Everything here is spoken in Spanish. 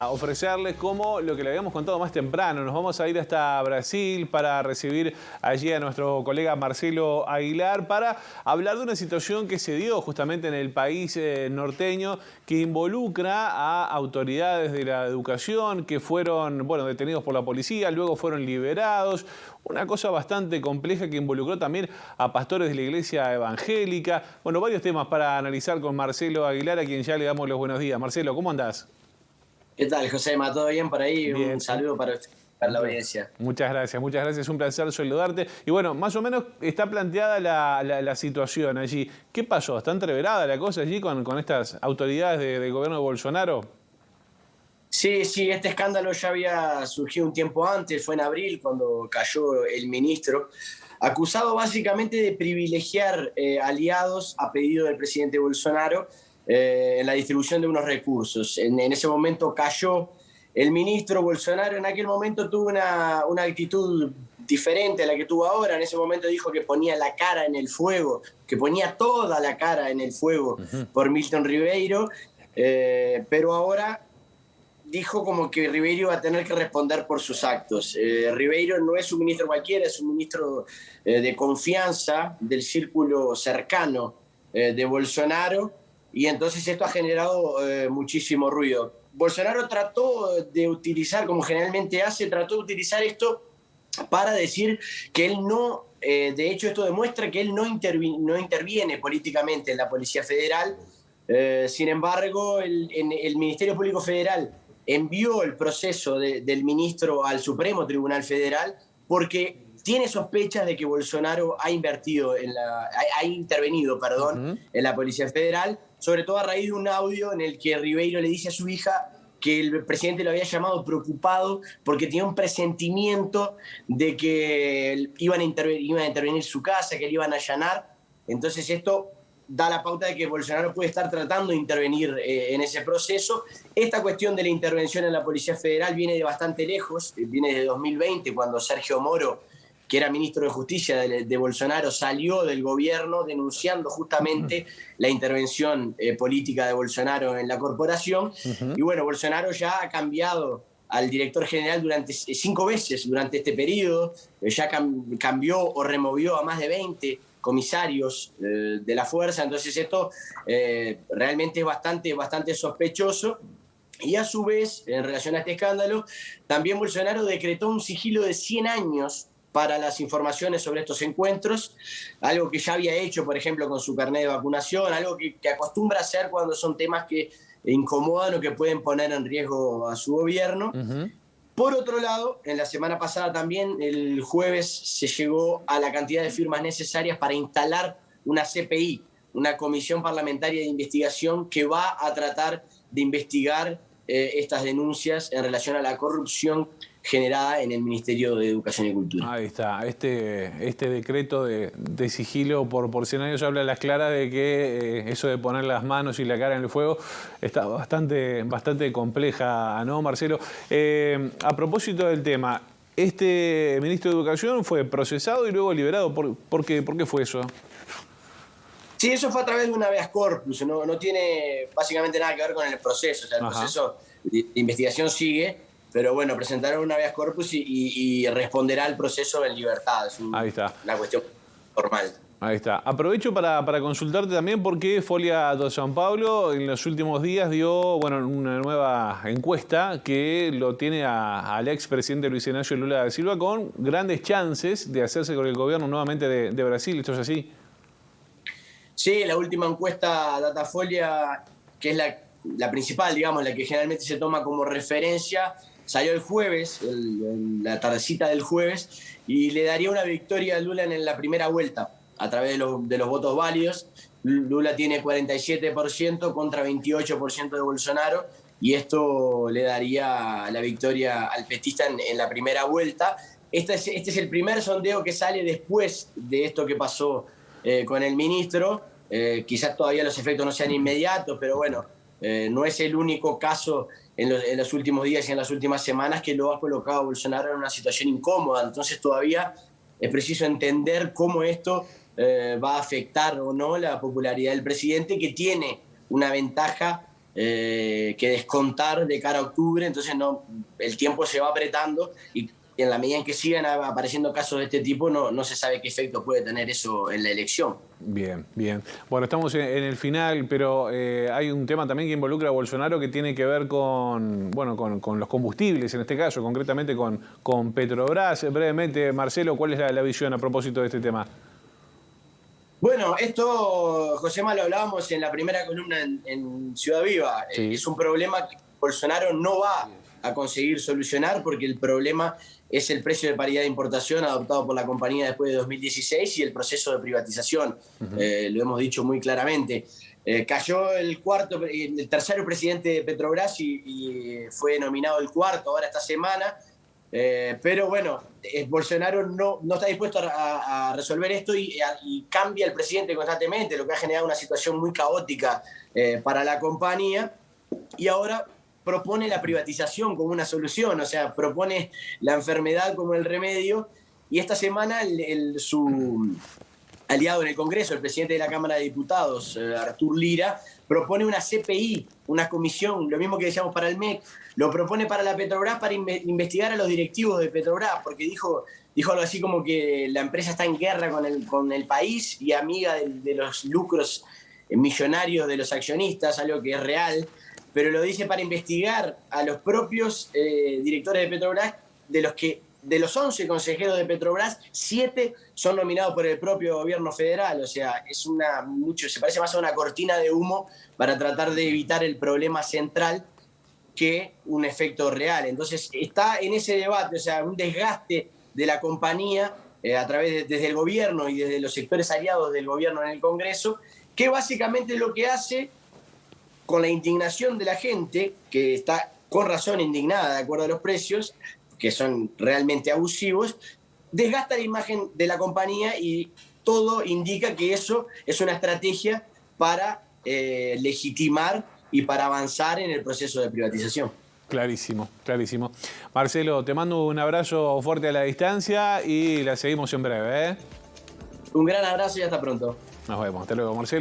A ofrecerles como lo que le habíamos contado más temprano. Nos vamos a ir hasta Brasil para recibir allí a nuestro colega Marcelo Aguilar para hablar de una situación que se dio justamente en el país norteño que involucra a autoridades de la educación que fueron, detenidos por la policía, luego fueron liberados. Una cosa bastante compleja que involucró también a pastores de la iglesia evangélica. Varios temas para analizar con Marcelo Aguilar, a quien ya le damos los buenos días. Marcelo, ¿cómo andás? ¿Qué tal, Josema? ¿Todo bien por ahí? Bien. Un saludo para usted, para la audiencia. Muchas gracias, un placer saludarte. Y más o menos está planteada la situación allí. ¿Qué pasó? ¿Está entreverada la cosa allí con estas autoridades del gobierno de Bolsonaro? Sí, este escándalo ya había surgido un tiempo antes, fue en abril cuando cayó el ministro, acusado básicamente de privilegiar aliados a pedido del presidente Bolsonaro en la distribución de unos recursos. En ese momento cayó el ministro. Bolsonaro en aquel momento tuvo una actitud diferente a la que tuvo ahora. En ese momento dijo que ponía la cara en el fuego, que ponía toda la cara en el fuego por Milton Ribeiro, pero ahora dijo como que Ribeiro va a tener que responder por sus actos. Ribeiro no es un ministro cualquiera, es un ministro de confianza del círculo cercano de Bolsonaro, y entonces esto ha generado muchísimo ruido. Bolsonaro trató de utilizar, como generalmente hace, trató de utilizar esto para decir que él no, de hecho esto demuestra que él no interviene políticamente en la Policía Federal. Sin embargo, el Ministerio Público Federal envió el proceso del ministro al Supremo Tribunal Federal porque tiene sospechas de que Bolsonaro ha intervenido en la Policía Federal, sobre todo a raíz de un audio en el que Ribeiro le dice a su hija que el presidente lo había llamado preocupado porque tenía un presentimiento de que iban a intervenir su casa, que le iban a allanar. Entonces esto da la pauta de que Bolsonaro puede estar tratando de intervenir en ese proceso. Esta cuestión de la intervención en la Policía Federal viene de bastante lejos, viene de 2020, cuando Sergio Moro, que era ministro de Justicia de Bolsonaro, salió del gobierno denunciando justamente la intervención política de Bolsonaro en la corporación. Y Bolsonaro ya ha cambiado al director general durante 5 veces durante este periodo, ya cambió o removió a más de 20 comisarios de la fuerza. Entonces esto realmente es bastante sospechoso. Y a su vez, en relación a este escándalo, también Bolsonaro decretó un sigilo de 100 años para las informaciones sobre estos encuentros, algo que ya había hecho, por ejemplo, con su carnet de vacunación, algo que acostumbra a hacer cuando son temas que incomodan o que pueden poner en riesgo a su gobierno. Por otro lado, en la semana pasada también, el jueves, se llegó a la cantidad de firmas necesarias para instalar una CPI, una comisión parlamentaria de investigación que va a tratar de investigar estas denuncias en relación a la corrupción generada en el Ministerio de Educación y Cultura. Ahí está, este decreto de sigilo por 100 años habla a las claras de que eso de poner las manos y la cara en el fuego está bastante compleja, ¿no, Marcelo? A propósito del tema, este ministro de Educación fue procesado y luego liberado. ¿Por qué fue eso? Sí, eso fue a través de un habeas corpus, no tiene básicamente nada que ver con el proceso. O sea, el proceso de investigación sigue, pero presentaron un habeas corpus y responderá al proceso en libertad. Es una cuestión formal. Ahí está. Aprovecho para consultarte también porque Folia de São Paulo en los últimos días dio una nueva encuesta que lo tiene al expresidente Luis Inácio Lula da Silva con grandes chances de hacerse con el gobierno nuevamente de Brasil. ¿Esto es así? Sí, la última encuesta Datafolia, que es la principal, digamos, la que generalmente se toma como referencia, salió el jueves, la tardecita del jueves, y le daría una victoria a Lula en la primera vuelta a través de los votos válidos. Lula tiene 47% contra 28% de Bolsonaro, y esto le daría la victoria al petista en la primera vuelta. Este es el primer sondeo que sale después de esto que pasó con el ministro. Quizás todavía los efectos no sean inmediatos, pero no es el único caso en los últimos días y en las últimas semanas que lo ha colocado a Bolsonaro en una situación incómoda. Entonces todavía es preciso entender cómo esto va a afectar o no la popularidad del presidente, que tiene una ventaja que descontar de cara a octubre, entonces el tiempo se va apretando y en la medida en que sigan apareciendo casos de este tipo, no se sabe qué efecto puede tener eso en la elección. Bien, bien. Bueno, estamos en el final, pero hay un tema también que involucra a Bolsonaro que tiene que ver con los combustibles, en este caso, concretamente con Petrobras. Brevemente, Marcelo, ¿cuál es la visión a propósito de este tema? Bueno, esto, Josema, lo hablábamos en la primera columna en Ciudad Viva. Sí. Es un problema que Bolsonaro no va a conseguir solucionar porque el problema es el precio de paridad de importación adoptado por la compañía después de 2016 y el proceso de privatización. Lo hemos dicho muy claramente. Cayó el tercer presidente de Petrobras y fue nominado el cuarto ahora esta semana. Pero bueno, Bolsonaro no está dispuesto a resolver esto y cambia el presidente constantemente, lo que ha generado una situación muy caótica para la compañía. Y ahora propone la privatización como una solución, o sea, propone la enfermedad como el remedio. Y esta semana su aliado en el Congreso, el presidente de la Cámara de Diputados, Artur Lira, propone una CPI, una comisión, lo mismo que decíamos para el MEC, lo propone para la Petrobras para investigar a los directivos de Petrobras, porque dijo algo así como que la empresa está en guerra con el país y amiga de los lucros millonarios de los accionistas, algo que es real, pero lo dice para investigar a los propios directores de Petrobras, de los 11 consejeros de Petrobras, 7 son nominados por el propio gobierno federal. O sea, se parece más a una cortina de humo para tratar de evitar el problema central que un efecto real. Entonces, está en ese debate, o sea, un desgaste de la compañía a través desde el gobierno y desde los sectores aliados del gobierno en el Congreso, que básicamente lo que hace con la indignación de la gente, que está con razón indignada de acuerdo a los precios, que son realmente abusivos, desgasta la imagen de la compañía y todo indica que eso es una estrategia para legitimar y para avanzar en el proceso de privatización. Clarísimo, clarísimo. Marcelo, te mando un abrazo fuerte a la distancia y la seguimos en breve, ¿eh? Un gran abrazo y hasta pronto. Nos vemos. Hasta luego, Marcelo.